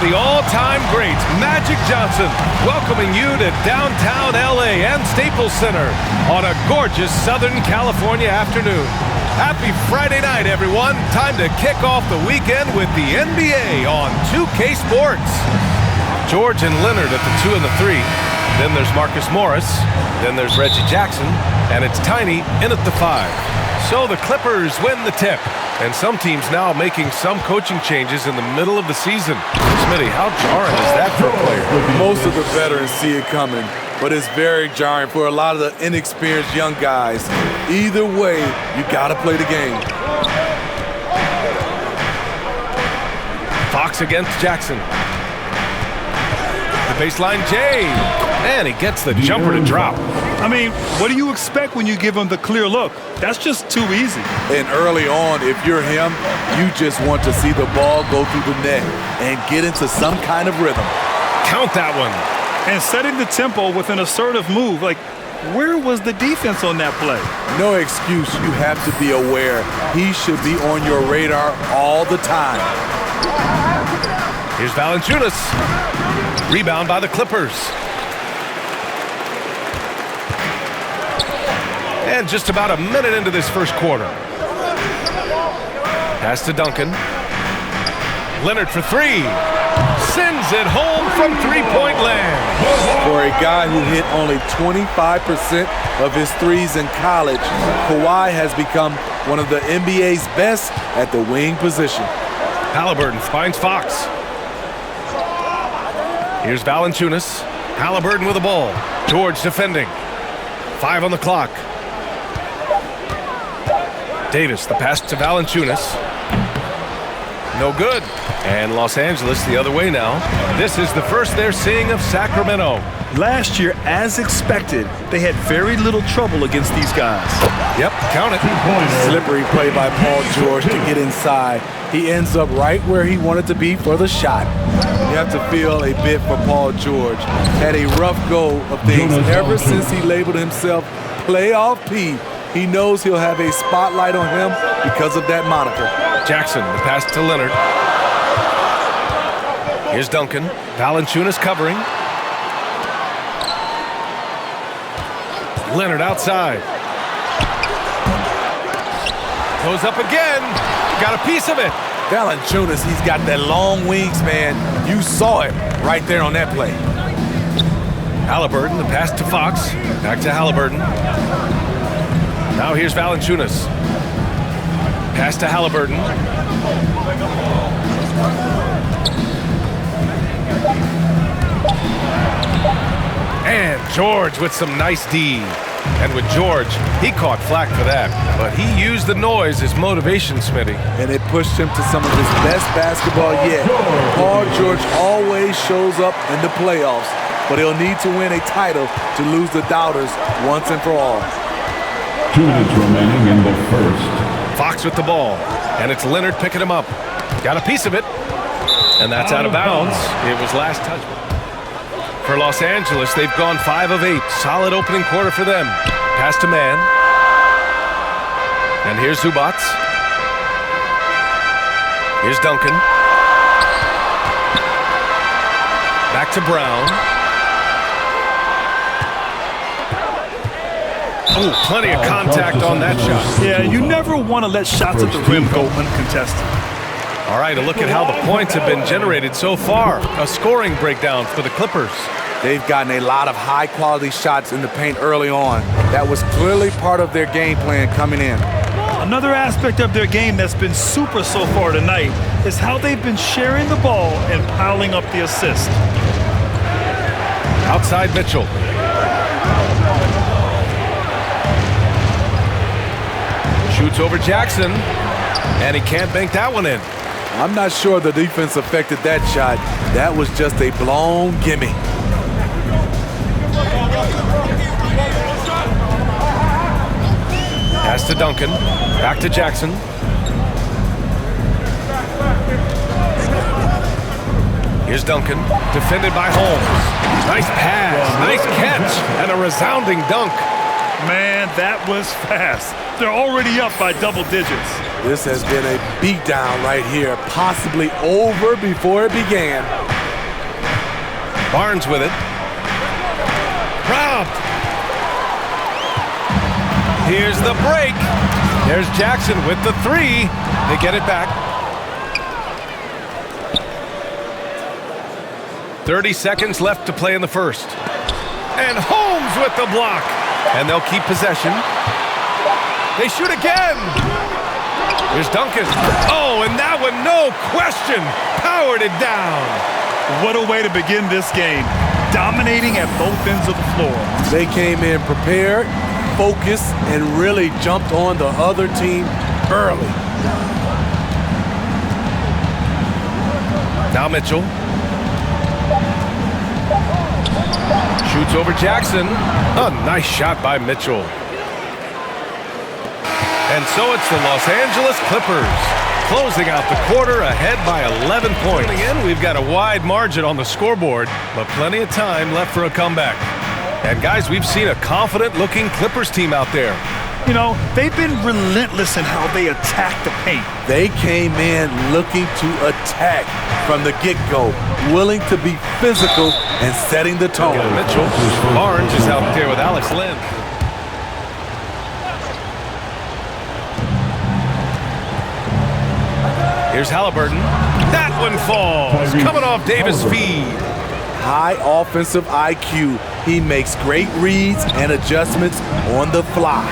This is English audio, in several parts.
of the all-time greats, Magic Johnson, welcoming you to downtown LA and Staples Center on a gorgeous Southern California afternoon. Happy Friday night, everyone. Time to kick off the weekend with the NBA on 2K Sports. George and Leonard at the 2 and the 3. Then there's Marcus Morris. Then there's Reggie Jackson. And it's Tiny in at the 5. So the Clippers win the tip. And some teams now making some coaching changes in the middle of the season. Smitty, how jarring is that for a player? Most of the veterans see it coming, but it's very jarring for a lot of the inexperienced young guys. Either way, you gotta play the game. Fox against Jackson. The baseline J. And he gets the jumper to drop. I mean, what do you expect when you give him the clear look? That's just too easy. And early on, if you're him, you just want to see the ball go through the net and get into some kind of rhythm. Count that one. And setting the tempo with an assertive move. Like, where was the defense on that play? No excuse. You have to be aware. He should be on your radar all the time. Here's Valanciunas. Rebound by the Clippers. And just about a minute into this first quarter. Pass to Duncan. Leonard for 3. Sends it home from three-point land. For a guy who hit only 25% of his threes in college, Kawhi has become one of the NBA's best at the wing position. Halliburton finds Fox. Here's Valanciunas. Halliburton with the ball. George defending. 5 on the clock. Davis, the pass to Valanciunas. No good. And Los Angeles the other way now. This is the first they're seeing of Sacramento. Last year, as expected, they had very little trouble against these guys. Yep, count it. Slippery play by Paul George to get inside. He ends up right where he wanted to be for the shot. You have to feel a bit for Paul George. Had a rough go of things ever since he labeled himself Playoff P. He knows he'll have a spotlight on him because of that moniker. Jackson, the pass to Leonard. Here's Duncan. Valanciunas covering. Leonard outside. Goes up again. Got a piece of it. Valanciunas, he's got that long wingspan. You saw it right there on that play. Halliburton, the pass to Fox. Back to Halliburton. Now here's Valanciunas. Pass to Halliburton. And George with some nice D. And with George, he caught flack for that. But he used the noise as motivation, Smitty. And it pushed him to some of his best basketball yet. Paul George always shows up in the playoffs, but he'll need to win a title to lose the doubters once and for all. 2 minutes remaining in the first. Fox with the ball, and it's Leonard picking him up. Got a piece of it, and that's out of bounds. It was last touch. For Los Angeles, they've gone 5 of 8. Solid opening quarter for them. Pass to Mann. And here's Zubac. Here's Duncan. Back to Brown. Oh, plenty of contact on that shot. Yeah, you never want to let shots at the rim go uncontested. All right, a look at how the points have been generated so far. A scoring breakdown for the Clippers. They've gotten a lot of high-quality shots in the paint early on. That was clearly part of their game plan coming in. Another aspect of their game that's been super so far tonight is how they've been sharing the ball and piling up the assists. Outside Mitchell. Shoots over Jackson, and he can't bank that one in. I'm not sure the defense affected that shot. That was just a blown gimme. Pass to Duncan. Back to Jackson. Here's Duncan. Defended by Holmes. Nice pass. Nice catch. And a resounding dunk. Man, that was fast. They're already up by double digits. This has been a beatdown right here, possibly over before it began. Barnes with it. Robbed. Here's the break. There's Jackson with the three. They get it back. 30 seconds left to play in the first. And Holmes with the block. And they'll keep possession. They shoot again. Here's Duncan. Oh, and that one, no question, powered it down. What a way to begin this game. Dominating at both ends of the floor. They came in prepared, focused, and really jumped on the other team early. Now Mitchell. Shoots over Jackson. A nice shot by Mitchell. And so it's the Los Angeles Clippers closing out the quarter ahead by 11 points. Again, we've got a wide margin on the scoreboard, but plenty of time left for a comeback. And guys, we've seen a confident-looking Clippers team out there. You know, they've been relentless in how they attack the paint. They came in looking to attack from the get-go, willing to be physical and setting the tone. Mitchell. Barnes is out there with Alex Lynn. Here's Halliburton. That one falls. Coming off Davis' feed. High offensive IQ. He makes great reads and adjustments on the fly.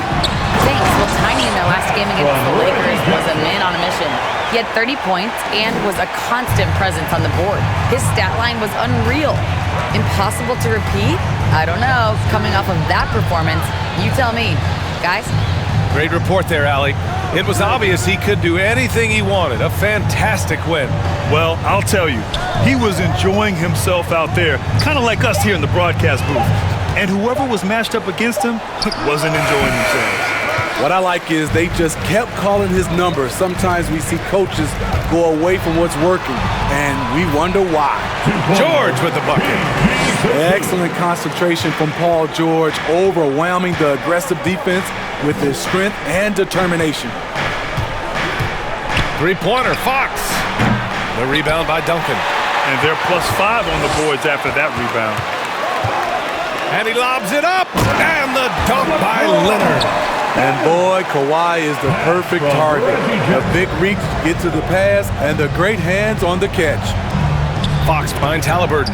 Thanks. Well, Tiny in their last game against the Lakers was a man on a mission. He had 30 points and was a constant presence on the board. His stat line was unreal. Impossible to repeat? I don't know. Coming off of that performance, you tell me. Guys? Great report there, Allie. It was obvious he could do anything he wanted. A fantastic win. Well, I'll tell you, he was enjoying himself out there, kind of like us here in the broadcast booth. And whoever was matched up against him wasn't enjoying themselves. What I like is they just kept calling his number. Sometimes we see coaches go away from what's working, and we wonder why. George with the bucket. Excellent concentration from Paul George, overwhelming the aggressive defense with his strength and determination. Three-pointer, Fox. The rebound by Duncan. And they're +5 on the boards after that rebound. And he lobs it up. And the dunk by Leonard. And boy, Kawhi is the perfect target. A big reach to get to the pass and the great hands on the catch. Fox finds Halliburton.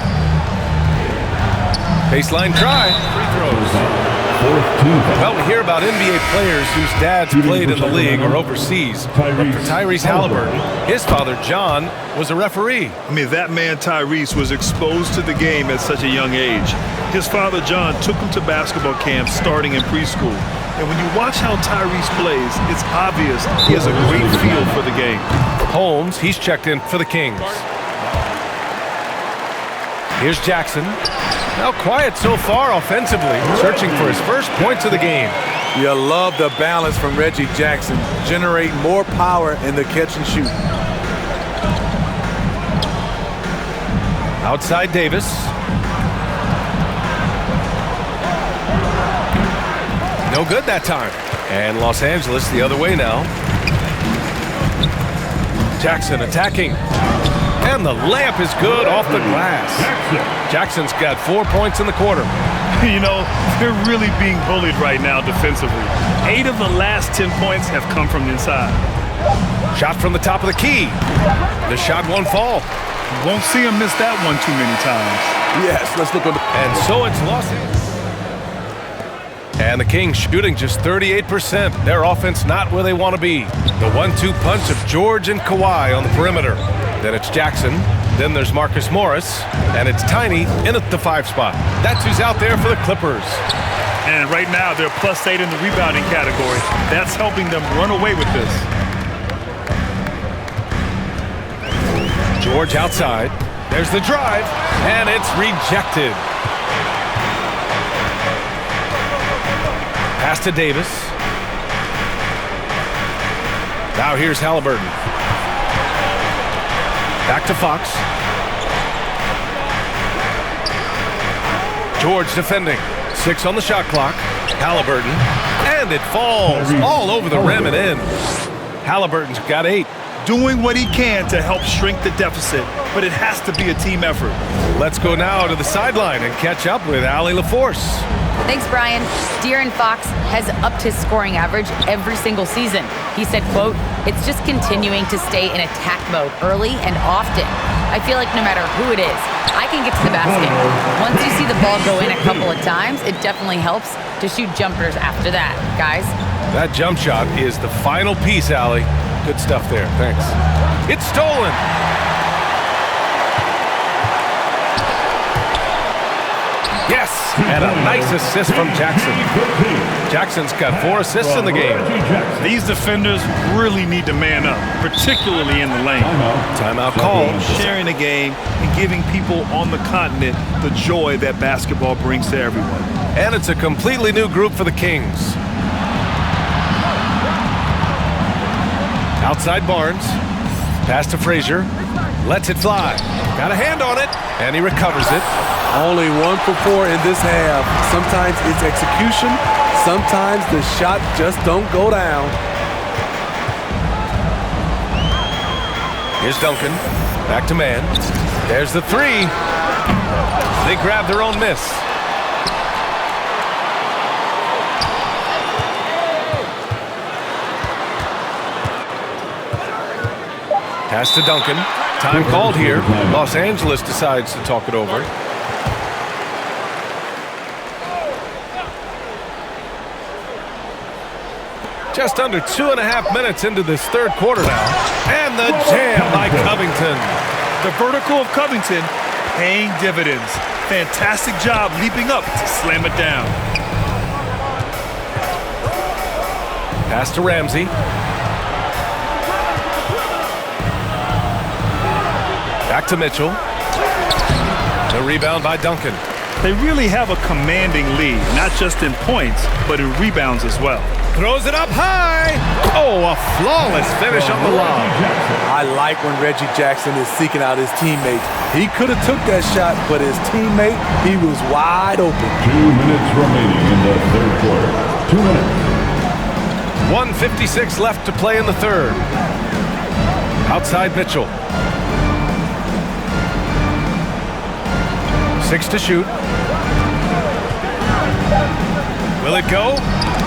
Baseline try. Free throws. Well, we hear about NBA players whose dads played in the league or overseas. But for Tyrese Halliburton, his father, John, was a referee. I mean, that man, Tyrese, was exposed to the game at such a young age. His father, John, took him to basketball camps starting in preschool. And when you watch how Tyrese plays, it's obvious he has a great feel for the game. Holmes, he's checked in for the Kings. Here's Jackson. Now quiet so far offensively, searching for his first points of the game. You love the balance from Reggie Jackson, generate more power in the catch and shoot. Outside Davis. No good that time. And Los Angeles the other way now. Jackson attacking. And the layup is good off the glass. Jackson's got 4 points in the quarter. You know, they're really being bullied right now defensively. 8 of the last 10 points have come from inside. Shot from the top of the key. The shot won't fall. Won't see him miss that one too many times. Yes, let's look on the... And so it's Los Angeles. And the Kings shooting just 38%. Their offense not where they want to be. The 1-2 punch of George and Kawhi on the perimeter. Then it's Jackson. Then there's Marcus Morris. And it's Tiny in at the 5 spot. That's who's out there for the Clippers. And right now they're +8 in the rebounding category. That's helping them run away with this. George outside. There's the drive. And it's rejected. Pass to Davis. Now here's Halliburton. Back to Fox. George defending. 6 on the shot clock. Halliburton. And it falls all over the rim and in. Halliburton's got 8. doing what he can to help shrink the deficit, but it has to be a team effort. Let's go now to the sideline and catch up with Allie LaForce. Thanks, Brian. De'Aaron Fox has upped his scoring average every single season. He said, quote, "It's just continuing to stay in attack mode early and often. I feel like no matter who it is, I can get to the basket. Once you see the ball go in a couple of times, it definitely helps to shoot jumpers after that, guys." That jump shot is the final piece, Allie. Good stuff there. Thanks. It's stolen. Yes, and a nice assist from Jackson. Jackson's got 4 assists in the game. These defenders really need to man up, particularly in the lane. Timeout call. Sharing the game and giving people on the continent the joy that basketball brings to everyone. And it's a completely new group for the Kings. Outside Barnes. Pass to Frazier. Lets it fly. Got a hand on it, and he recovers it. Only 1 for 4 in this half. Sometimes it's execution. Sometimes the shot just don't go down. Here's Duncan. Back to man. There's the 3. They grab their own miss. Pass to Duncan. Time called here. Los Angeles decides to talk it over. Just under 2.5 minutes into this third quarter now. And the jam by Covington. The vertical of Covington paying dividends. Fantastic job leaping up to slam it down. Pass to Ramsey. Back to Mitchell. The rebound by Duncan. They really have a commanding lead, not just in points, but in rebounds as well. Throws it up high. Oh, a flawless finish on the lob. I like when Reggie Jackson is seeking out his teammates. He could have took that shot, but his teammate, he was wide open. 2 minutes remaining in the third quarter. 2 minutes. 1:56 left to play in the third. Outside Mitchell. 6 to shoot. Will it go?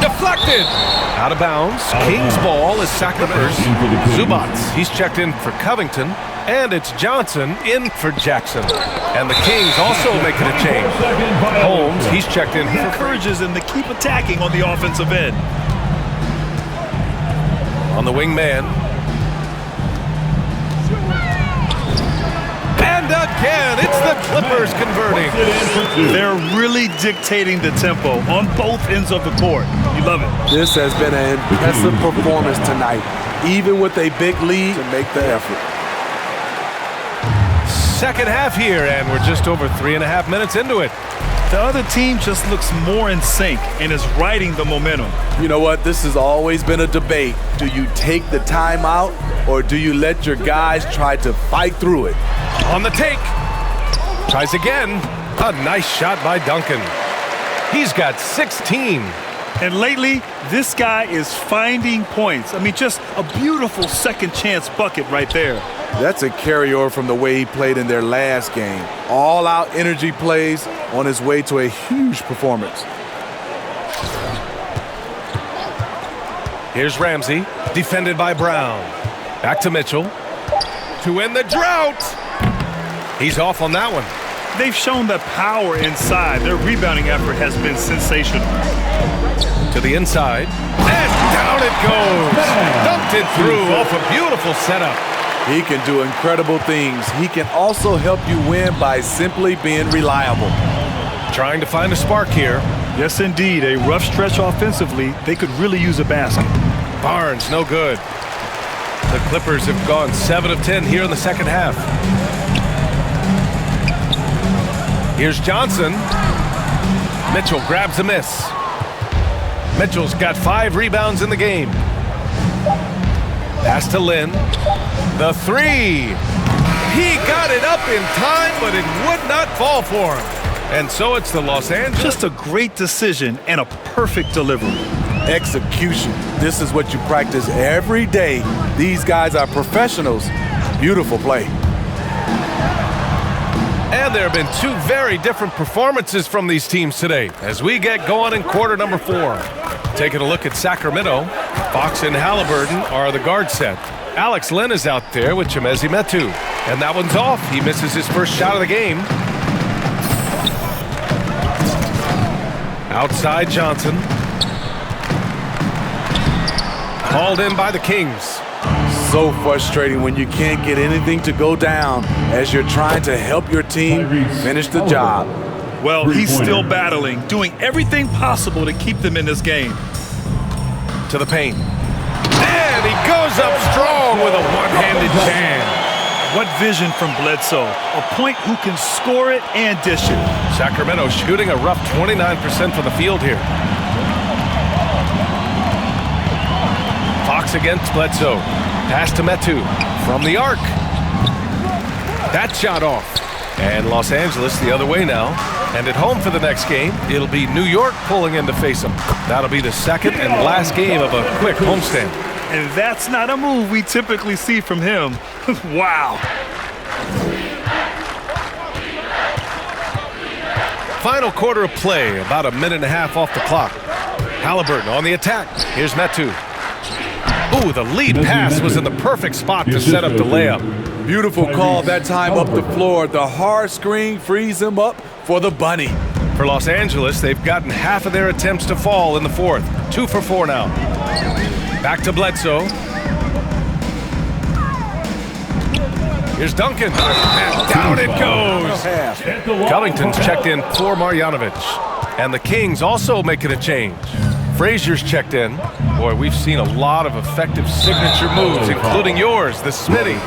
Deflected! Out of bounds. Kings ball is Sacrament's. Zubats, he's checked in for Covington. And it's Johnson in for Jackson. And the Kings also making a change. Holmes, he's checked in. He encourages them to keep attacking on the offensive end. On the wing man. And again, it's the Clippers converting. They're really dictating the tempo on both ends of the court. You love it. This has been an impressive performance tonight, even with a big lead to make the effort. Second half here, and we're just over 3.5 minutes into it. The other team just looks more in sync and is riding the momentum. You know what? This has always been a debate. Do you take the timeout or do you let your guys try to fight through it? On the take. Tries again. A nice shot by Duncan. He's got 16. And lately, this guy is finding points. I mean, just a beautiful second chance bucket right there. That's a carryover from the way he played in their last game. All-out energy plays on his way to a huge performance. Here's Ramsey, defended by Brown. Back to Mitchell. To end the drought. He's off on that one. They've shown the power inside. Their rebounding effort has been sensational. To the inside. And down it goes. Dumped it through off a beautiful setup. He can do incredible things. He can also help you win by simply being reliable. Trying to find a spark here. Yes, indeed. A rough stretch offensively. They could really use a basket. Barnes, no good. The Clippers have gone 7 of 10 here in the second half. Here's Johnson. Mitchell grabs a miss. Mitchell's got 5 rebounds in the game. Pass to Lynn. The 3. He got it up in time, but it would not fall for him. And so it's the Los Angeles. Just a great decision and a perfect delivery. execution. This is what you practice every day. These guys are professionals. Beautiful play. And there have been two very different performances from these teams today as we get going in quarter number 4. Taking a look at Sacramento, Fox and Halliburton are the guard set. Alex Len is out there with Chimezie Metu. And that one's off. He misses his first shot of the game. Outside Johnson. Called in by the Kings. So frustrating when you can't get anything to go down as you're trying to help your team finish the job. Well, he's still battling, doing everything possible to keep them in this game. To the paint. And he goes up strong with a one-handed jam. What vision from Bledsoe. A point who can score it and dish it. Sacramento shooting a rough 29% from the field here. Fox against Bledsoe. Pass to Metu from the arc. That shot off. And Los Angeles the other way now. And at home for the next game, it'll be New York pulling in to face them. That'll be the second and last game of a quick homestand. And that's not a move we typically see from him. Wow. Final quarter of play, about a minute and a half off the clock. Halliburton on the attack. Here's Metu. Ooh, the lead pass was in the perfect spot to set up the layup. Beautiful call that time up the floor. The hard screen frees him up for the bunny. For Los Angeles, they've gotten half of their attempts to fall in the fourth. 2 for 4 now. Back to Bledsoe. Here's Duncan. And down it goes. Covington's checked in for Marjanovic. And the Kings also making a change. Frazier's checked in. Boy, we've seen a lot of effective signature moves, including yours, the Smitty.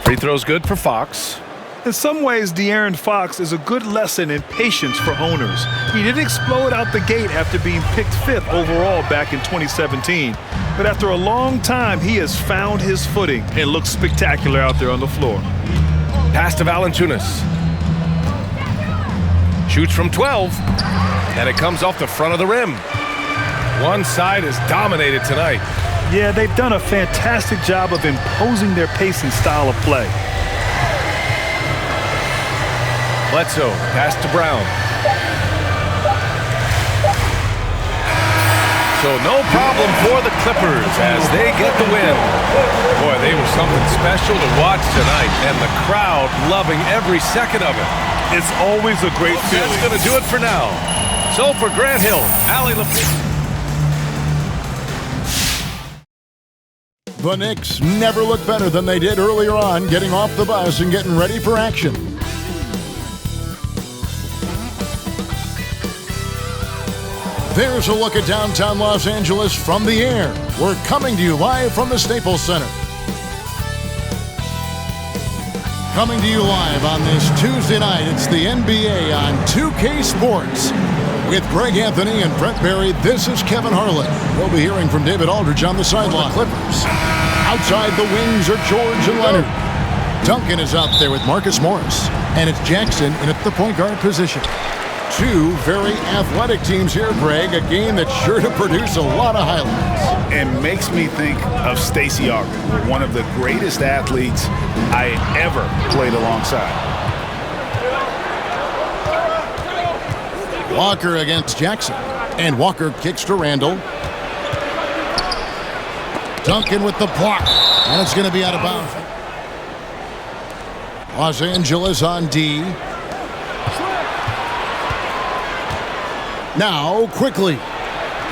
Free throw's good for Fox. In some ways, De'Aaron Fox is a good lesson in patience for owners. He didn't explode out the gate after being picked 5th overall back in 2017. But after a long time, he has found his footing and looks spectacular out there on the floor. Pass to Valanciunas. Shoots from 12, and it comes off the front of the rim. One side is dominated tonight. Yeah, they've done a fantastic job of imposing their pace and style of play. Bledsoe, pass to Brown. So no problem for the Clippers as they get the win. Boy, they were something special to watch tonight, and the crowd loving every second of it. It's always a great feeling. That's going to do it for now. So for Grant Hill, Allie LaFleur. The Knicks never looked better than they did earlier on, getting off the bus and getting ready for action. There's a look at downtown Los Angeles from the air. We're coming to you live from the Staples Center. Coming to you live on this Tuesday night, it's the NBA on 2K Sports. With Greg Anthony and Brent Barry, this is Kevin Harlan. We'll be hearing from David Aldridge on the sideline. The Clippers. Outside the wings are George and Leonard. Duncan is out there with Marcus Morris. And it's Jackson in at the point guard position. Two very athletic teams here, Greg. A game that's sure to produce a lot of highlights. It makes me think of Stacey Augmon, one of the greatest athletes I ever played alongside. Walker against Jackson. And Walker kicks to Randall. Duncan with the block. And it's going to be out of bounds. Los Angeles on D. Now, quickly.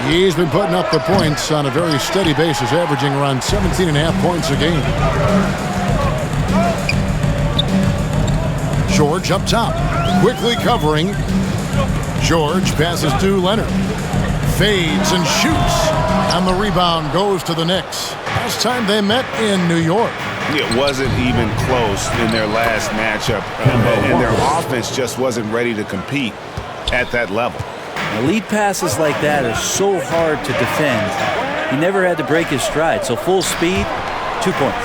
He's been putting up the points on a very steady basis, averaging around 17.5 points a game. George up top. Quickly covering. George passes to Leonard. Fades and shoots. And the rebound goes to the Knicks. Last time they met in New York. It wasn't even close in their last matchup. And their offense just wasn't ready to compete at that level. Now, lead passes like that are so hard to defend. He never had to break his stride. So full speed, 2 points.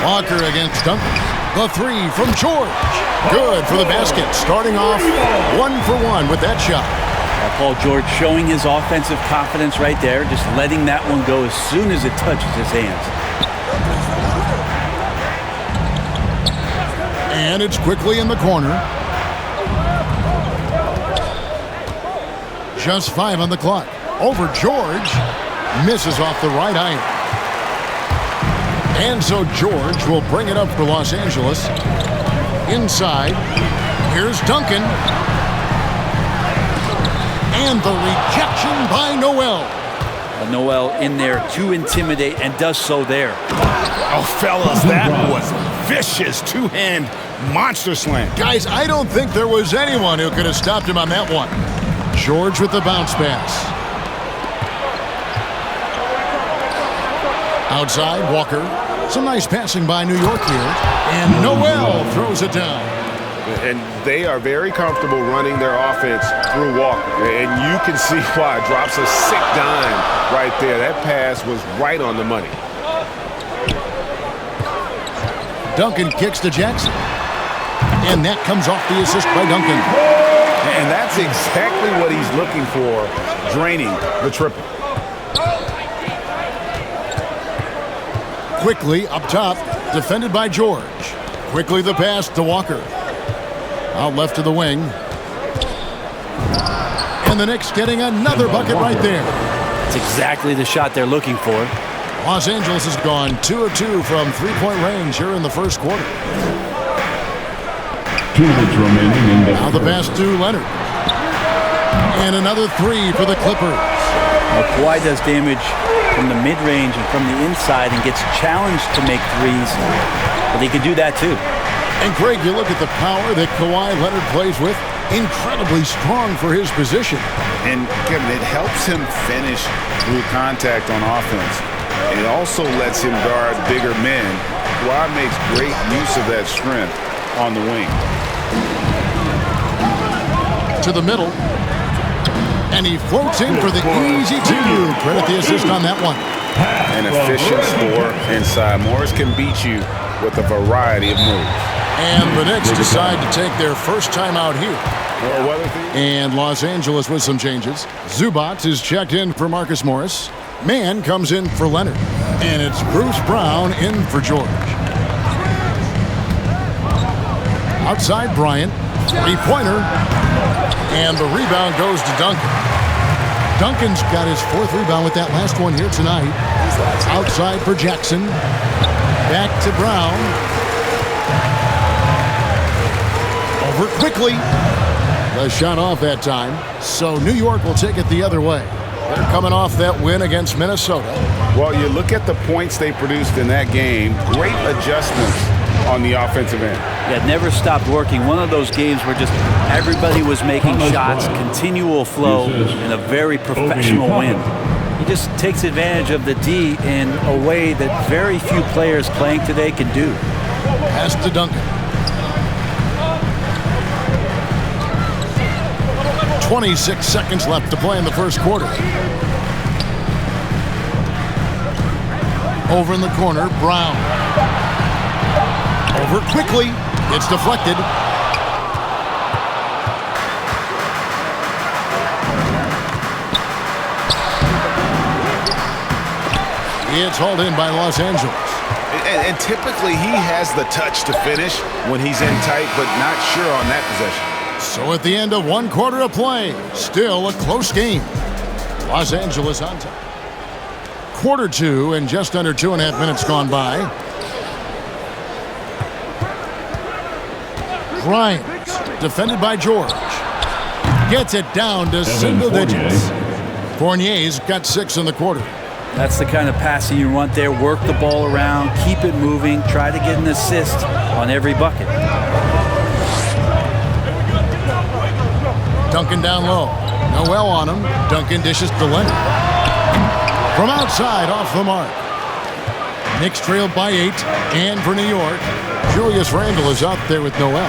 Walker against Duncan. The three from George. Good for the basket. Starting off 1 for 1 with that shot. Paul George showing his offensive confidence right there, just letting that one go as soon as it touches his hands. And it's quickly in the corner. Just 5 on the clock. Over George. Misses off the right iron. And so George will bring it up for Los Angeles. Inside. Here's Duncan. And the rejection by Noel. Noel in there to intimidate and does so there. Oh, fellas, that was vicious two-hand monster slam. Guys, I don't think there was anyone who could have stopped him on that one. George with the bounce pass. Outside, Walker. Some nice passing by New York here. And Noel throws it down. And they are very comfortable running their offense through Walker. And you can see why. Drops a sick dime right there. That pass was right on the money. Duncan kicks to Jackson. And that comes off the assist by Duncan. And that's exactly what he's looking for, draining the triple. Quickly up top, defended by George. Quickly the pass to Walker. Out left to the wing. And the Knicks getting another bucket right there. It's exactly the shot they're looking for. Los Angeles has gone 2 of 2 from three-point range here in the first quarter. 2 minutes remaining in the Now the pass to Leonard. And another three for the Clippers. Now, Kawhi does damage from the mid-range and from the inside and gets challenged to make threes. But he can do that too. And Greg, you look at the power that Kawhi Leonard plays with. Incredibly strong for his position. And Kevin, it helps him finish through contact on offense. It also lets him guard bigger men. Kawhi makes great use of that strength on the wing. To the middle. And he floats in for the easy two. Credit the assist on that one. An efficient score inside. Morris can beat you with a variety of moves. And the Knicks decide to take their first time out here. And Los Angeles with some changes. Zubac is checked in for Marcus Morris. Mann comes in for Leonard. And it's Bruce Brown in for George. Outside Bryant. Three-pointer. And the rebound goes to Duncan. Duncan's got his 4th rebound with that last one here tonight. Outside for Jackson. Back to Brown. Over quickly. The shot off that time. So New York will take it the other way. They're coming off that win against Minnesota. Well, you look at the points they produced in that game. Great adjustments on the offensive end. Yeah, never stopped working. One of those games where just everybody was making shots, continual flow, and a very professional win. He just takes advantage of the D in a way that very few players playing today can do. Pass to Duncan. 26 seconds left to play in the first quarter. Over in the corner, Brown. Over quickly. It's deflected. It's hauled in by Los Angeles. And typically he has the touch to finish when he's in tight, but not sure on that possession. So at the end of 1 quarter of play, still a close game. Los Angeles on top. Quarter 2 and just under 2.5 minutes gone by. Bryant, defended by George. Gets it down to single digits. Fournier's got 6 in the quarter. That's the kind of passing you want there. Work the ball around, keep it moving, try to get an assist on every bucket. Duncan down low. Noel on him. Duncan dishes to Leonard. From outside, off the mark. Knicks trailed by 8. And for New York, Julius Randle is out there with Noel.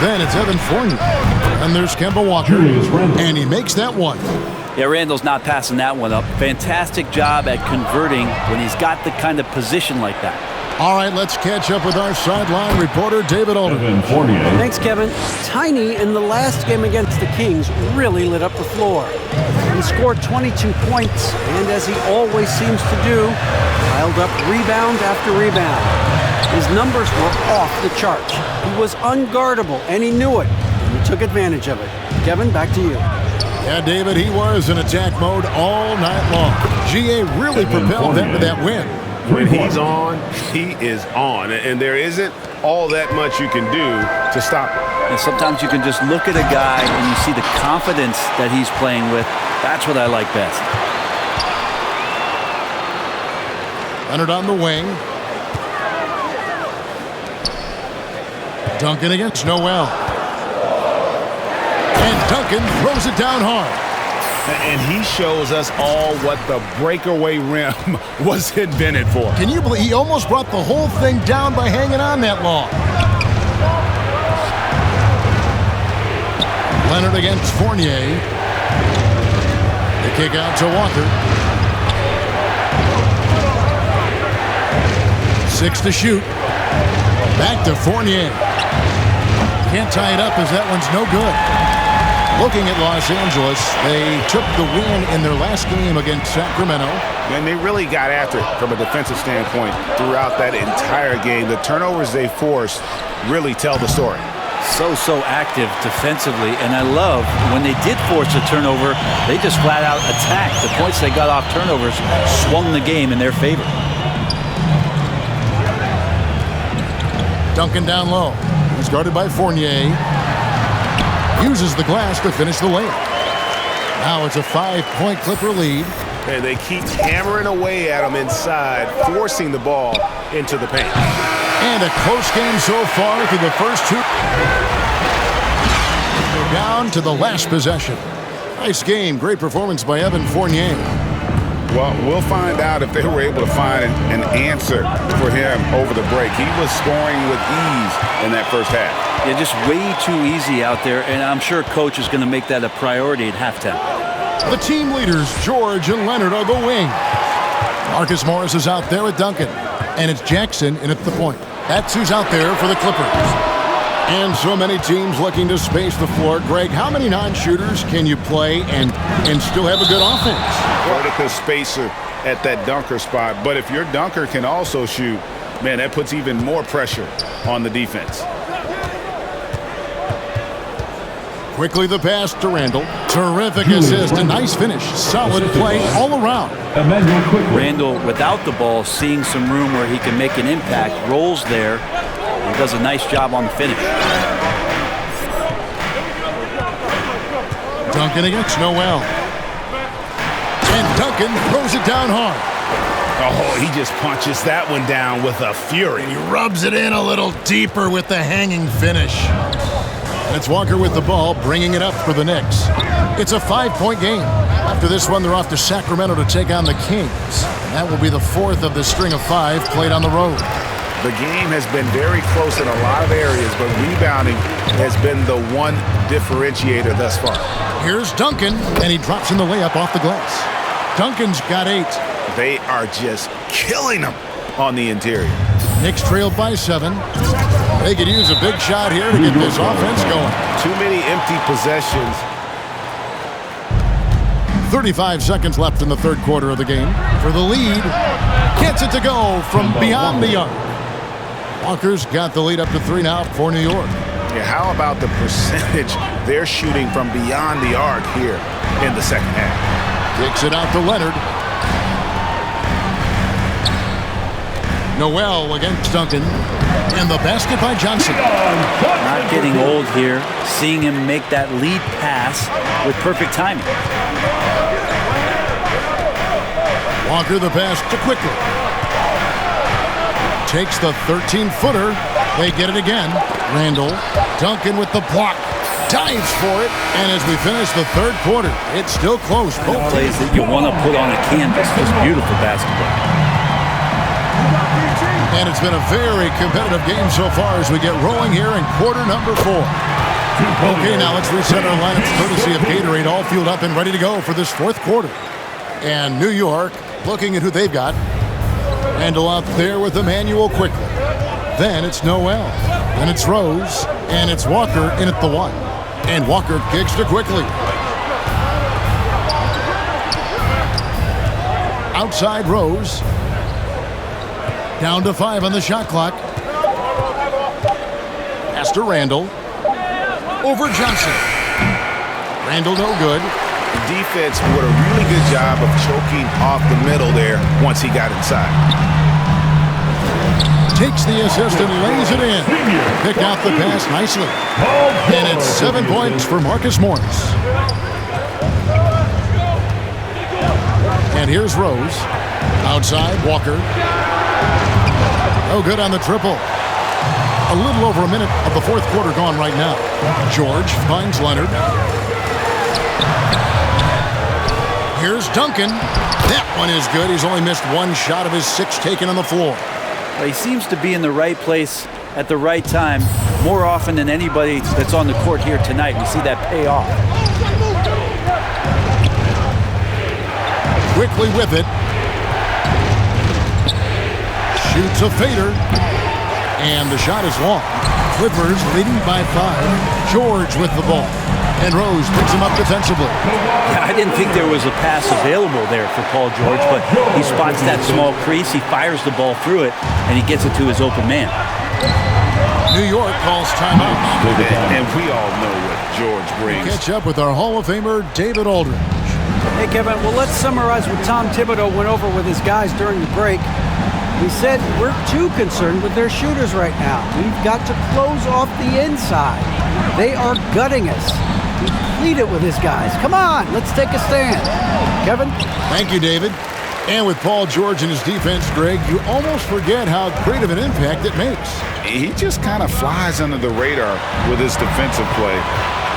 Then it's Evan Fournier. And there's Kemba Walker. And he makes that one. Yeah, Randall's not passing that one up. Fantastic job at converting when he's got the kind of position like that. All right, let's catch up with our sideline reporter, David Alder. Thanks, Kevin. Tiny, in the last game against the Kings, really lit up the floor. He scored 22 points, and as he always seems to do, piled up rebound after rebound. His numbers were off the charts. He was unguardable, and he knew it, and he took advantage of it. Kevin, back to you. Yeah, David, he was in attack mode all night long. GA really propelled them to that win. When he's on, he is on. And there isn't all that much you can do to stop him. And sometimes you can just look at a guy and you see the confidence that he's playing with. That's what I like best. Leonard on the wing. Duncan against Noel. And Duncan throws it down hard. And he shows us all what the breakaway rim was invented for. Can you believe he almost brought the whole thing down by hanging on that long? Leonard against Fournier. The kick out to Walker. 6 to shoot. Back to Fournier. Can't tie it up as that one's no good. Looking at Los Angeles, they took the win in their last game against Sacramento. And they really got after it from a defensive standpoint throughout that entire game. The turnovers they forced really tell the story. So active defensively, and I love when they did force a turnover, they just flat out attacked. The points they got off turnovers swung the game in their favor. Duncan down low. He's guarded by Fournier. Uses the glass to finish the layup. Now it's a 5-point Clipper lead. And they keep hammering away at him inside, forcing the ball into the paint. And a close game so far through the first two. They're down to the last possession. Nice game. Great performance by Evan Fournier. Well, we'll find out if they were able to find an answer for him over the break. He was scoring with ease in that first half. Yeah, just way too easy out there, and I'm sure Coach is going to make that a priority at halftime. The team leaders, George and Leonard, are the wing. Marcus Morris is out there with Duncan, and it's Jackson in at the point. That's who's out there for the Clippers. And so many teams looking to space the floor. Greg, how many non-shooters can you play and still have a good offense? Vertical spacer at that dunker spot. But if your dunker can also shoot, man, that puts even more pressure on the defense. Quickly the pass to Randall. Terrific assist, a nice finish. Solid play all around. Randall, without the ball, seeing some room where he can make an impact, rolls there, and does a nice job on the finish. Duncan against Noel. And Duncan throws it down hard. Oh, he just punches that one down with a fury. He rubs it in a little deeper with the hanging finish. It's Walker with the ball, bringing it up for the Knicks. It's a 5-point game. After this one, they're off to Sacramento to take on the Kings. And that will be the 4th of the string of 5 played on the road. The game has been very close in a lot of areas, but rebounding has been the one differentiator thus far. Here's Duncan, and he drops in the layup off the glass. Duncan's got 8. They are just killing them on the interior. Knicks trailed by 7. They could use a big shot here to get this offense going. Too many empty possessions. 35 seconds left in the third quarter of the game. For the lead, gets it to go from beyond the arc. Walker's got the lead up to 3 now for New York. Yeah, how about the percentage they're shooting from beyond the arc here in the second half? Kicks it out to Leonard. Noel against Duncan. And the basket by Johnson. Not getting old here. Seeing him make that lead pass with perfect timing. Walker the pass to Quickly. Takes the 13-footer. They get it again. Randall. Duncan with the block. Dives for it. And as we finish the third quarter, it's still close. Both plays that you want to put on a canvas. Just beautiful basketball. And it's been a very competitive game so far as we get rolling here in quarter number 4. Okay, now let's reset our lineups courtesy of Gatorade, all fueled up and ready to go for this fourth quarter. And New York, looking at who they've got. Randall out there with Emmanuel quickly. Then it's Noel. Then it's Rose. And it's Walker in at the 1. And Walker kicks to quickly. Outside Rose. Down to 5 on the shot clock. Pass to Randall. Over Johnson. Randall no good. The defense did a really good job of choking off the middle there once he got inside. Takes the assist and lays it in. Picked out the pass nicely. And it's 7 points for Marcus Morris. And here's Rose. Outside, Walker. No good on the triple. A little over a minute of the fourth quarter gone right now. George finds Leonard. Here's Duncan. That one is good. He's only missed 1 shot of his 6 taken on the floor. Well, he seems to be in the right place at the right time more often than anybody that's on the court here tonight. We see that pay off. Quickly with it. Shoots a fader. And the shot is long. Clippers leading by 5. George with the ball. And Rose picks him up defensively. Yeah, I didn't think there was a pass available there for Paul George, but he spots that small crease, he fires the ball through it, and he gets it to his open man. New York calls timeout. And we all know what George brings. Catch up with our Hall of Famer, David Aldridge. Hey, Kevin, well, let's summarize what Tom Thibodeau went over with his guys during the break. He said, we're too concerned with their shooters right now. We've got to close off the inside. They are gutting us. He pleaded with his guys. Come on, let's take a stand. Kevin? Thank you, David. And with Paul George and his defense, Greg, you almost forget how great of an impact it makes. He just kind of flies under the radar with his defensive play.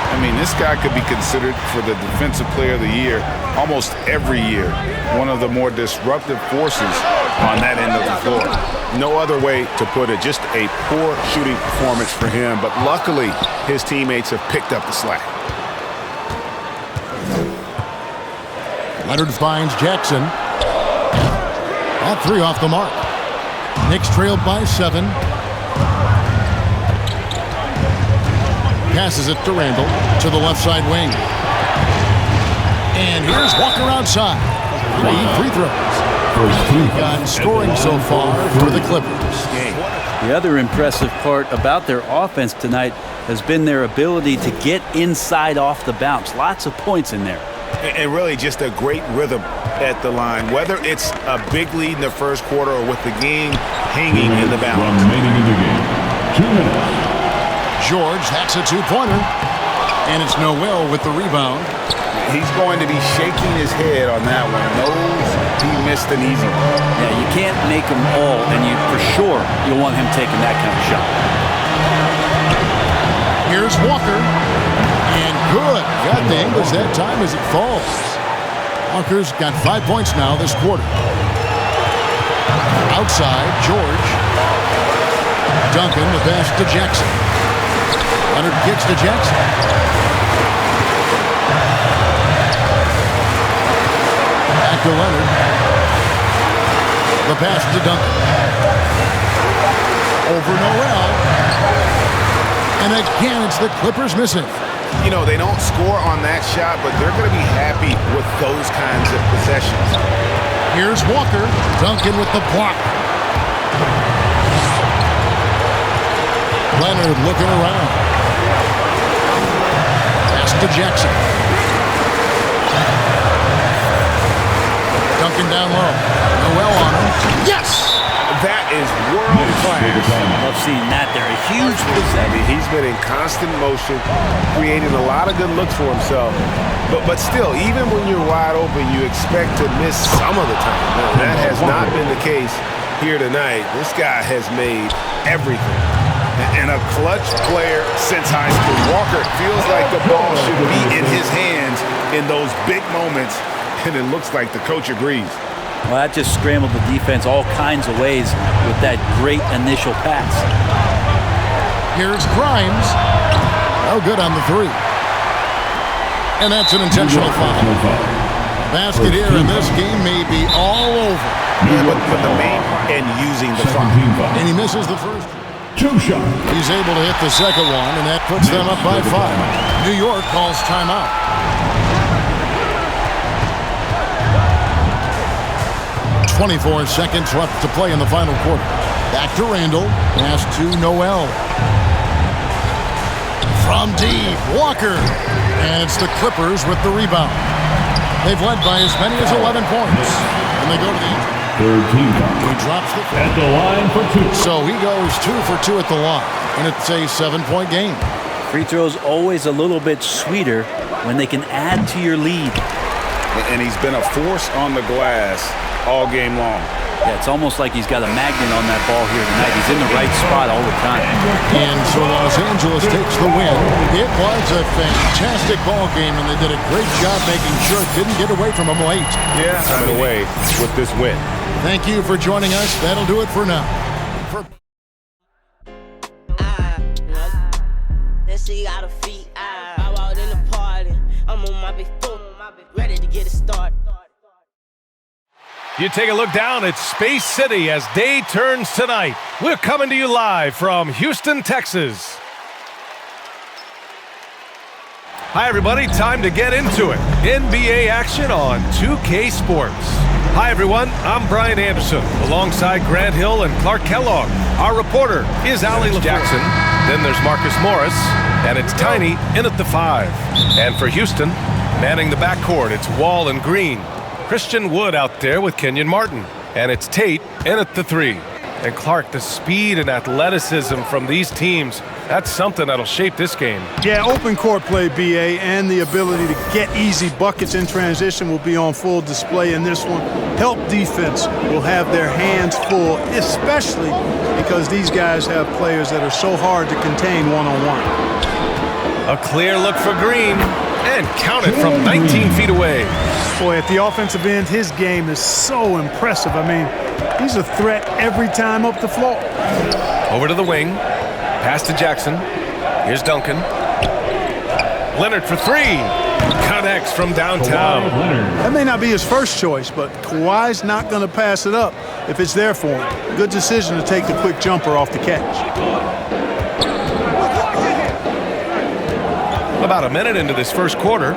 I mean, this guy could be considered for the Defensive Player of the Year almost every year. One of the more disruptive forces on that end of the floor. No other way to put it. Just a poor shooting performance for him. But luckily, his teammates have picked up the slack. Leonard finds Jackson. All 3 off the mark. Knicks trailed by 7. Passes it to Randall to the left side wing. And here's Walker outside. 3 free throws. Got scoring so far for the Clippers. The other impressive part about their offense tonight has been their ability to get inside off the bounce. Lots of points in there. And really just a great rhythm at the line, whether it's a big lead in the first quarter or with the game hanging in the balance. Remaining in the game. 2 minutes. George, that's a 2-pointer. And it's Noel with the rebound. He's going to be shaking his head on that one. Knows he missed an easy one. Yeah, you can't make them all, and you for sure you'll want him taking that kind of shot. Here's Walker. And good. Got the English that time as it falls. Walker's got 5 points now this quarter. Outside, George. Duncan, the pass to Jackson. Leonard kicks to Jackson. Back to Leonard. The pass to Duncan. Over Noel. And again, it's the Clippers missing. You know, they don't score on that shot, but they're going to be happy with those kinds of possessions. Here's Walker. Duncan with the block. Leonard looking around. Pass to Jackson. Duncan down low. Noel on him. Yes! That is world class. Love seeing that there. A huge possession. I mean, he's been in constant motion, creating a lot of good looks for himself. But still, even when you're wide open, you expect to miss some of the time. Now, that has not been the case here tonight. This guy has made everything. And a clutch player since high school. Walker feels like the ball should be in his hands in those big moments, and it looks like the coach agrees. Well, that just scrambled the defense all kinds of ways with that great initial pass. Here's Grimes. No good on the 3. And that's an intentional foul. Basket here, and this game may be all over. but the main and using the foul. And he misses the first. 2 shots. He's able to hit the second one, and that puts them up by 5. New York calls timeout. 24 seconds left to play in the final quarter. Back to Randall. Pass to Noel. From deep, Walker. And it's the Clippers with the rebound. They've led by as many as 11 points. And they go to the Third team he drops the at the line for 2. So he goes 2 for 2 at the line. And it's a 7-point game. Free throws always a little bit sweeter when they can add to your lead. And he's been a force on the glass all game long. Yeah, it's almost like he's got a magnet on that ball here tonight. He's in the right spot all the time. And so Los Angeles takes the win. It was a fantastic ball game, and they did a great job making sure it didn't get away from them late. Yeah, on the way with this win. Thank you for joining us. That'll do it for now. Let's see how the feet. I'm out in the party. I'm on my big foot, ready to get it started. You take a look down at Space City as day turns tonight. We're coming to you live from Houston, Texas. Hi, everybody. Time to get into it. NBA action on 2K Sports. Hi, everyone. I'm Brian Anderson, alongside Grant Hill and Clark Kellogg. Our reporter is Allie Jackson. Then there's Marcus Morris, and it's Tiny in at the 5. And for Houston, manning the backcourt, it's Wall and Green. Christian Wood out there with Kenyon Martin. And it's Tate in at the 3. And Clark, the speed and athleticism from these teams, that's something that'll shape this game. Yeah, open court play, BA, and the ability to get easy buckets in transition will be on full display in this one. Help defense will have their hands full, especially because these guys have players that are so hard to contain one-on-one. A clear look for Green, and count it from 19 feet away. Boy, at the offensive end, his game is so impressive. I mean, he's a threat every time up the floor. Over to the wing. Pass to Jackson. Here's Duncan. Leonard for 3. Connects from downtown. That may not be his first choice, but Kawhi's not going to pass it up if it's there for him. Good decision to take the quick jumper off the catch. About a minute into this first quarter.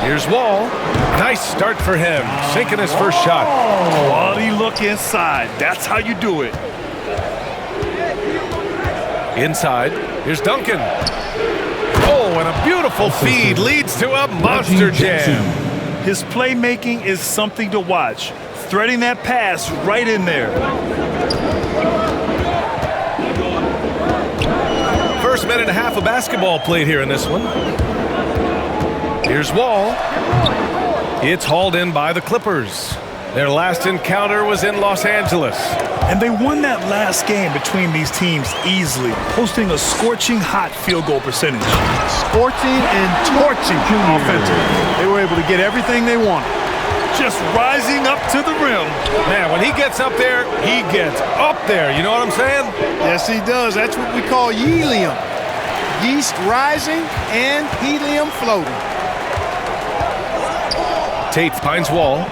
Here's Wall. Nice start for him. Sinking his first shot. Quality look inside. That's how you do it. Inside. Here's Duncan. Oh, and a beautiful feed leads to a monster jam. His playmaking is something to watch. Threading that pass right in there. First minute and a half of basketball played here in this one. Here's Wall. It's hauled in by the Clippers. Their last encounter was in Los Angeles. And they won that last game between these teams easily, posting a scorching hot field goal percentage. Scorching and torching offensively. They were able to get everything they wanted. Just rising up to the rim. Man, when he gets up there, he gets up there. You know what I'm saying? Yes, he does. That's what we call helium. Yeast rising and helium floating. Tate finds Wall.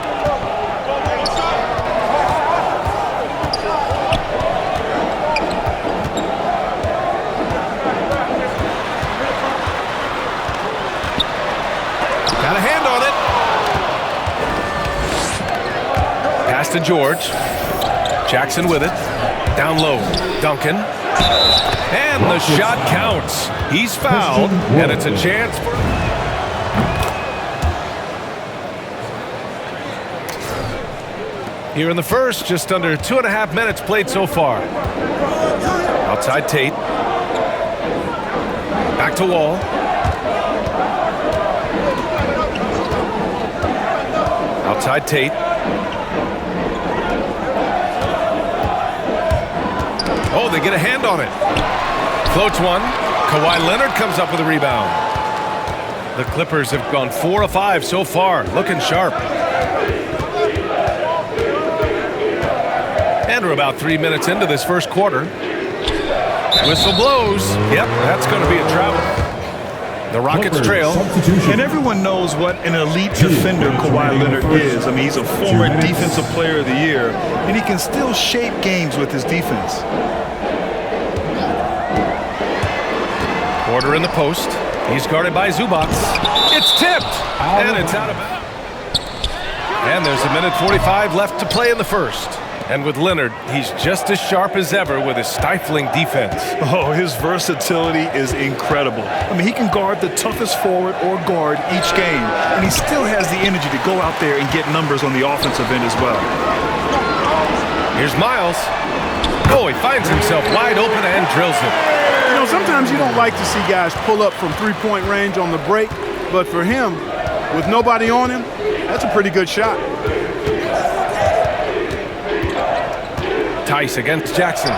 Got a hand on it. Pass to George. Jackson with it. Down low. Duncan. And the shot counts. He's fouled, and it's a chance for... Here in the first, just under 2.5 minutes played so far. Outside Tate. Back to Wall. Outside Tate. Oh, they get a hand on it. Floats one. Kawhi Leonard comes up with a rebound. The Clippers have gone 4 of 5 so far, looking sharp. And we're about 3 minutes into this first quarter. Whistle blows. Yep, that's going to be a travel. The Rockets trail. And everyone knows what an elite defender Kawhi Leonard is. I mean, he's a former Defensive Player of the Year, and he can still shape games with his defense. Porter in the post. He's guarded by Zubac. It's tipped, and it's out of bounds. And there's 1:45 left to play in the first. And with Leonard, he's just as sharp as ever with his stifling defense. Oh, his versatility is incredible. I mean, he can guard the toughest forward or guard each game, and he still has the energy to go out there and get numbers on the offensive end as well. Here's Miles. Oh, he finds himself wide open and drills it. You know, sometimes you don't like to see guys pull up from three-point range on the break, but for him, with nobody on him, that's a pretty good shot. Tice against Jackson.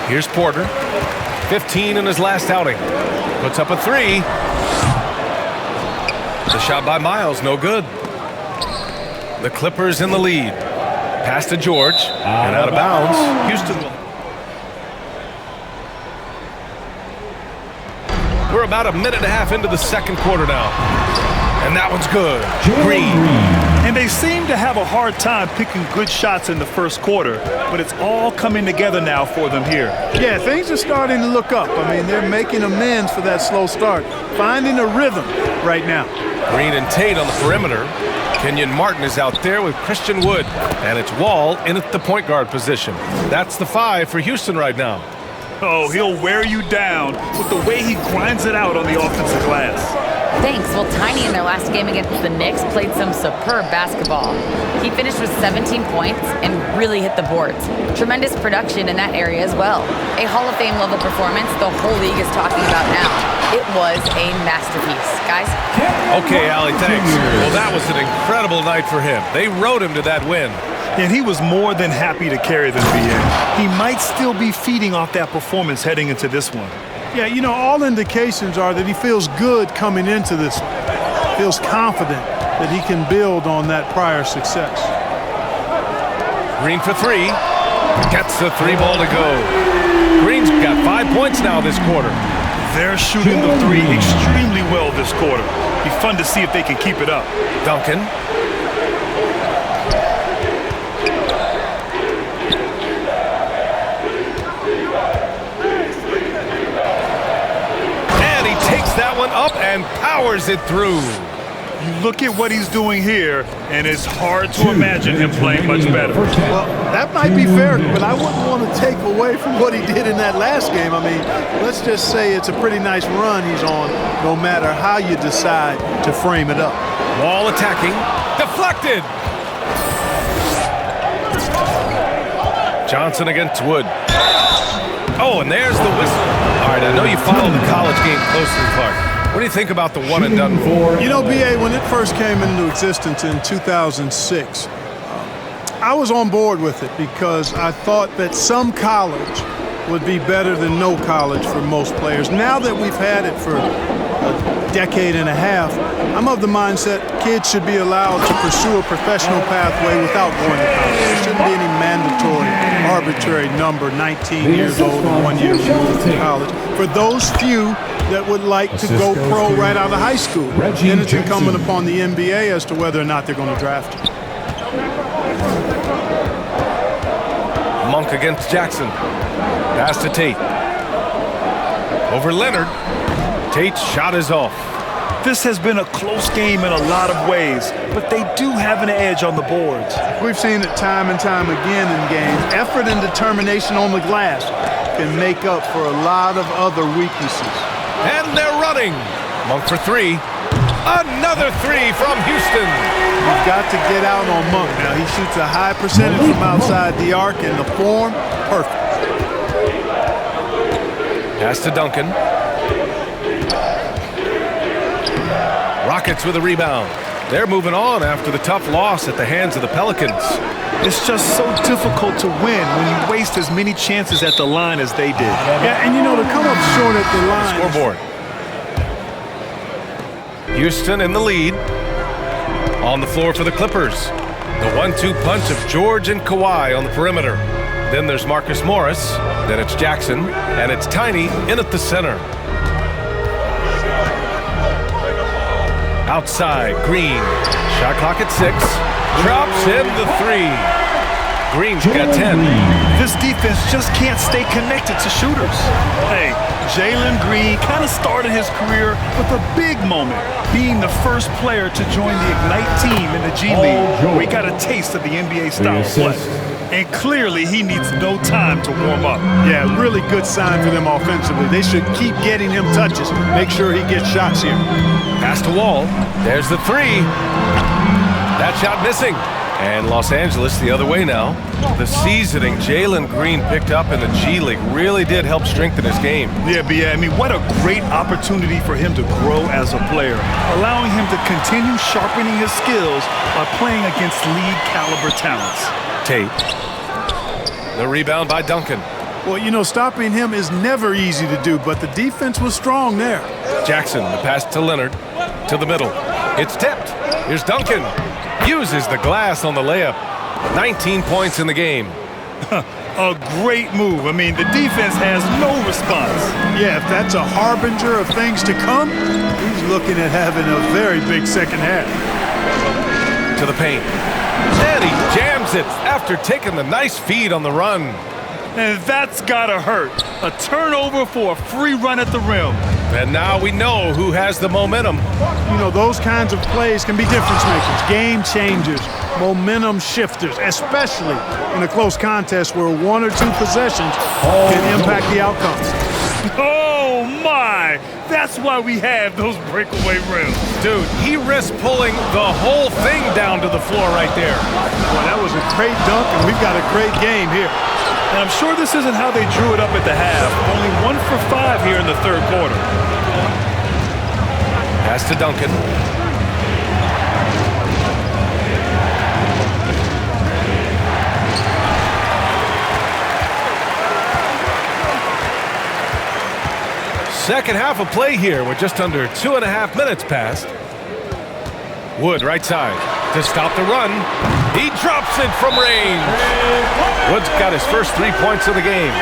Here's Porter. 15 in his last outing. Puts up a three. The shot by Miles, no good. The Clippers in the lead. Pass to George, and out of bounds. Houston will. We're about 1.5 minutes into the second quarter now. And that one's good. Green. And they seem to have a hard time picking good shots in the first quarter, but it's all coming together now for them here. Yeah, things are starting to look up. I mean, they're making amends for that slow start, finding a rhythm right now. Green and Tate on the perimeter. Kenyon Martin is out there with Christian Wood, and it's Wall in at the point guard position. That's the 5 for Houston right now. Oh, he'll wear you down with the way he grinds it out on the offensive glass. Thanks. Well, Tiny in their last game against the Knicks played some superb basketball. He finished with 17 points and really hit the boards. Tremendous production in that area as well. A Hall of Fame level performance the whole league is talking about now. It was a masterpiece. Guys? Okay, Allie, thanks. Well, that was an incredible night for him. They rode him to that win. And he was more than happy to carry them, BA. He might still be feeding off that performance heading into this one. Yeah, you know, all indications are that he feels good coming into this, feels confident that he can build on that prior success. Green for 3. Gets the 3 ball to go. Green's got 5 points now this quarter. They're shooting the 3 extremely well this quarter. Be fun to see if they can keep it up. Duncan. That one up and powers it through. You look at what he's doing here, and it's hard to imagine him playing much better. Well, that might be fair, but I wouldn't want to take away from what he did in that last game. I mean, let's just say it's a pretty nice run he's on, no matter how you decide to frame it up. Wall attacking. Deflected. Johnson against Wood. Oh, and there's the whistle. All right, I know you follow the college game closely, Clark. What do you think about the one and done for? You know, BA, when it first came into existence in 2006, I was on board with it because I thought that some college would be better than no college for most players. Now that we've had it for a decade and a half, I'm of the mindset kids should be allowed to pursue a professional pathway without going to college. There shouldn't be any mandatory, arbitrary number, 19 years old and 1 year removed from college. For those few that would like to go pro right out of high school, then it's incumbent upon the NBA as to whether or not they're going to draft you. Monk against Jackson. Pass to Tate. Over Leonard. Tate's shot is off. This has been a close game in a lot of ways, but they do have an edge on the boards. We've seen it time and time again in games. Effort and determination on the glass can make up for a lot of other weaknesses. And they're running. Monk for 3. Another 3 from Houston. You've got to get out on Monk now. He shoots a high percentage from outside the arc, and the form, perfect. Pass to Duncan. Rockets with a rebound. They're moving on after the tough loss at the hands of the Pelicans. It's just so difficult to win when you waste as many chances at the line as they did. Yeah, and you know, to come up short at the line. Scoreboard. Houston in the lead. On the floor for the Clippers. The 1-2 punch of George and Kawhi on the perimeter. Then there's Marcus Morris. Then it's Jackson. And it's Tiny in at the center. Outside, Green. Shot clock at 6. Drops in the 3. Green's got 10. This defense just can't stay connected to shooters. Hey, Jalen Green kind of started his career with a big moment, being the first player to join the Ignite team in the G League, where he got a taste of the NBA style of play. And clearly, he needs no time to warm up. Yeah, really good sign for them offensively. They should keep getting him touches. Make sure he gets shots here. Pass to Wall. There's the 3. That shot missing. And Los Angeles the other way now. The seasoning Jalen Green picked up in the G League really did help strengthen his game. Yeah, I mean, what a great opportunity for him to grow as a player, allowing him to continue sharpening his skills by playing against league-caliber talents. Tate. The rebound by Duncan. Well, you know, stopping him is never easy to do, but the defense was strong there. Jackson, the pass to Leonard, to the middle. It's tipped. Here's Duncan. Uses the glass on the layup. 19 points in the game. A great move. I mean, the defense has no response. Yeah, if that's a harbinger of things to come, he's looking at having a very big second half. To the paint. And he jams it after taking the nice feed on the run. And that's gotta hurt. A turnover for a free run at the rim. And now we know who has the momentum. You know, those kinds of plays can be difference makers, game changers, momentum shifters, especially in a close contest where 1 or 2 possessions can impact the outcome. Oh, my! That's why we have those breakaway rims. Dude, he risked pulling the whole thing down to the floor right there. Well, that was a great dunk, and we've got a great game here. And I'm sure this isn't how they drew it up at the half. Only 1 for 5 here in the third quarter. Pass to Duncan. Second half of play here with just under 2.5 minutes passed. Wood right side to stop the run. He drops it from range. Wood's got his first 3 points of the game.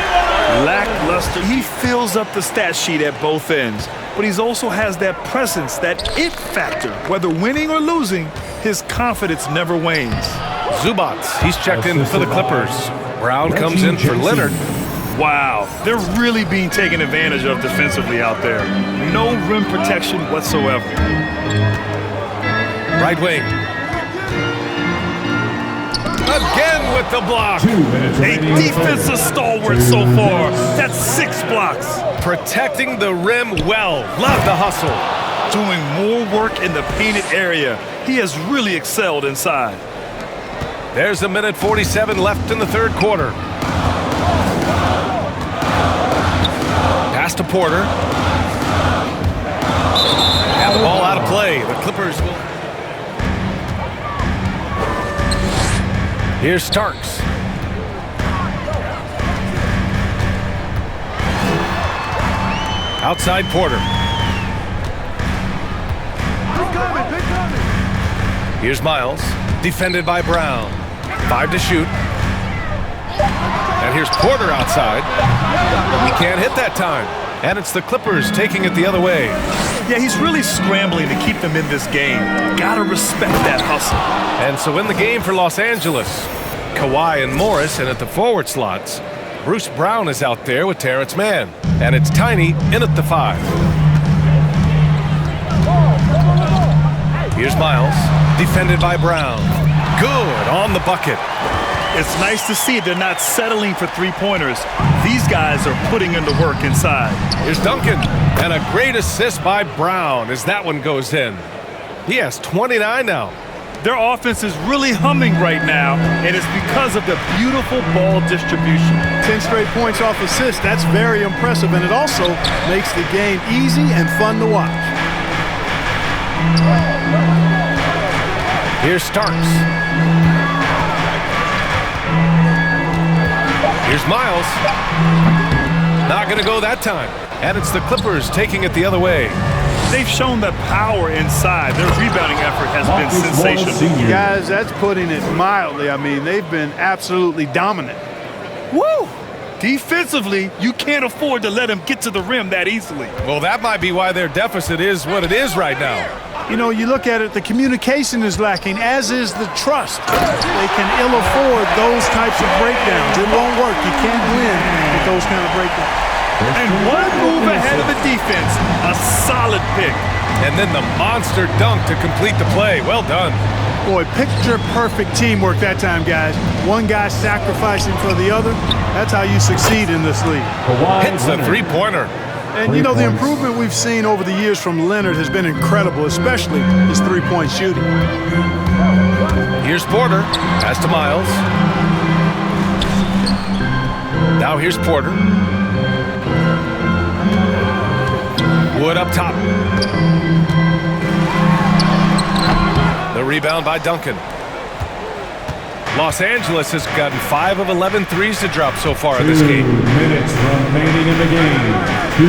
Lackluster. He fills up the stat sheet at both ends, but he also has that presence, that it factor. Whether winning or losing, his confidence never wanes. Zubac, he's checked in for the Clippers. Brown comes in for Leonard. Wow, they're really being taken advantage of defensively out there. No rim protection whatsoever. Right wing. Again with the block. A defensive stalwart so far. That's 6 blocks. Protecting the rim well. Love the hustle. Doing more work in the painted area. He has really excelled inside. There's 1:47 left in the third quarter. Pass to Porter. And the ball out of play. The Clippers will... Here's Starks. Outside Porter. Here's Miles. Defended by Brown. 5 to shoot. And here's Porter outside. He can't hit that time. And it's the Clippers taking it the other way. Yeah, he's really scrambling to keep them in this game. Gotta respect that hustle. And so in the game for Los Angeles, Kawhi and Morris, and at the forward slots, Bruce Brown is out there with Terrence Mann. And it's Tiny in at the 5. Here's Miles, defended by Brown. Good on the bucket. It's nice to see they're not settling for three-pointers. These guys are putting in the work inside. Here's Duncan, and a great assist by Brown as that one goes in. He has 29 now. Their offense is really humming right now, and it's because of the beautiful ball distribution. 10 straight points off assists, that's very impressive, and it also makes the game easy and fun to watch. Here's Starks. Here's Miles. Not going to go that time. And it's the Clippers taking it the other way. They've shown that power inside. Their rebounding effort has been sensational. Guys, that's putting it mildly. I mean, they've been absolutely dominant. Woo! Defensively, you can't afford to let him get to the rim that easily. Well, that might be why their deficit is what it is right now. You know, you look at it, the communication is lacking, as is the trust. They can ill afford those types of breakdowns. It won't work. You can't win with those kind of breakdowns. And one move ahead of the defense, a solid pick. And then the monster dunk to complete the play. Well done. Boy, picture-perfect teamwork that time, guys. One guy sacrificing for the other. That's how you succeed in this league. Hits the three-pointer. And, you know, the improvement we've seen over the years from Leonard has been incredible, especially his three-point shooting. Here's Porter. Pass to Miles. Now here's Porter. Wood up top. The rebound by Duncan. Los Angeles has gotten 5 of 11 threes to drop so far in this game. 2 minutes remaining in the game. 2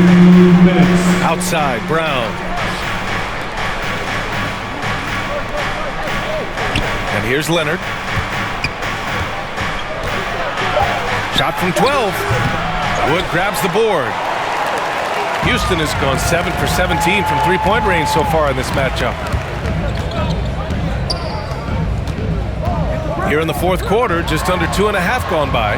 minutes. Outside, Brown. And here's Leonard. Shot from 12. Wood grabs the board. Houston has gone 7 for 17 from three-point range so far in this matchup. Here in the fourth quarter, just under 2.5 gone by.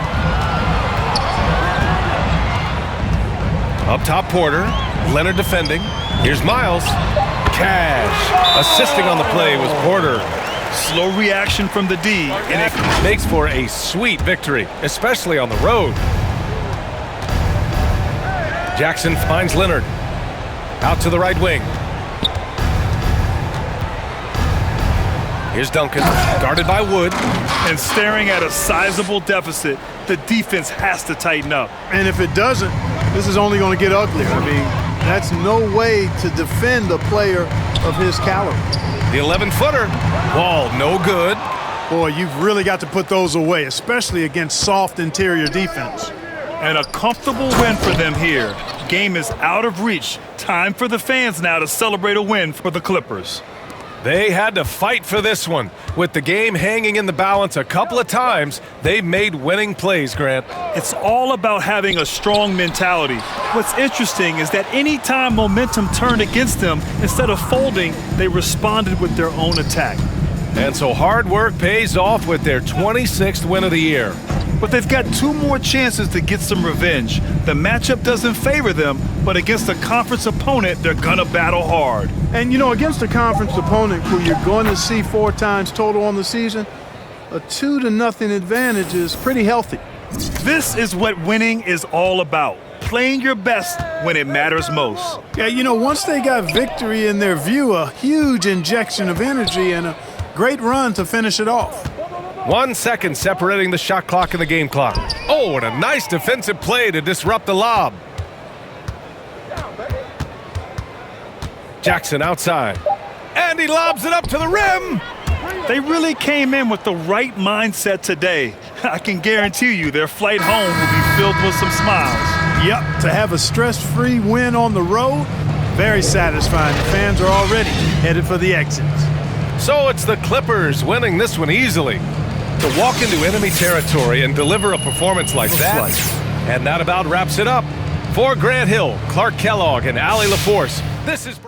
Up top, Porter. Leonard defending. Here's Miles. Cash. Assisting on the play was Porter. Slow reaction from the D, and it makes for a sweet victory, especially on the road. Jackson finds Leonard. Out to the right wing. Here's Duncan, guarded by Wood. And staring at a sizable deficit, the defense has to tighten up. And if it doesn't, this is only going to get uglier. I mean, that's no way to defend a player of his caliber. The 11-footer. Wall, no good. Boy, you've really got to put those away, especially against soft interior defense. And a comfortable win for them here. Game is out of reach. Time for the fans now to celebrate a win for the Clippers. They had to fight for this one. With the game hanging in the balance a couple of times, they made winning plays, Grant. It's all about having a strong mentality. What's interesting is that anytime momentum turned against them, instead of folding, they responded with their own attack. And so hard work pays off with their 26th win of the year. But they've got 2 more chances to get some revenge. The matchup doesn't favor them, but against a conference opponent, they're gonna battle hard. And you know, against a conference opponent who you're going to see 4 times total on the season, a 2-0 advantage is pretty healthy. This is what winning is all about. Playing your best when it matters most. Yeah, you know, once they got victory in their view, a huge injection of energy and a great run to finish it off. 1 second separating the shot clock and the game clock. Oh, and a nice defensive play to disrupt the lob. Jackson outside. And he lobs it up to the rim. They really came in with the right mindset today. I can guarantee you their flight home will be filled with some smiles. Yep, to have a stress-free win on the road, very satisfying. The fans are already headed for the exits. So it's the Clippers winning this one easily. To walk into enemy territory and deliver a performance like that, and that about wraps it up. For Grant Hill, Clark Kellogg, and Allie LaForce, this is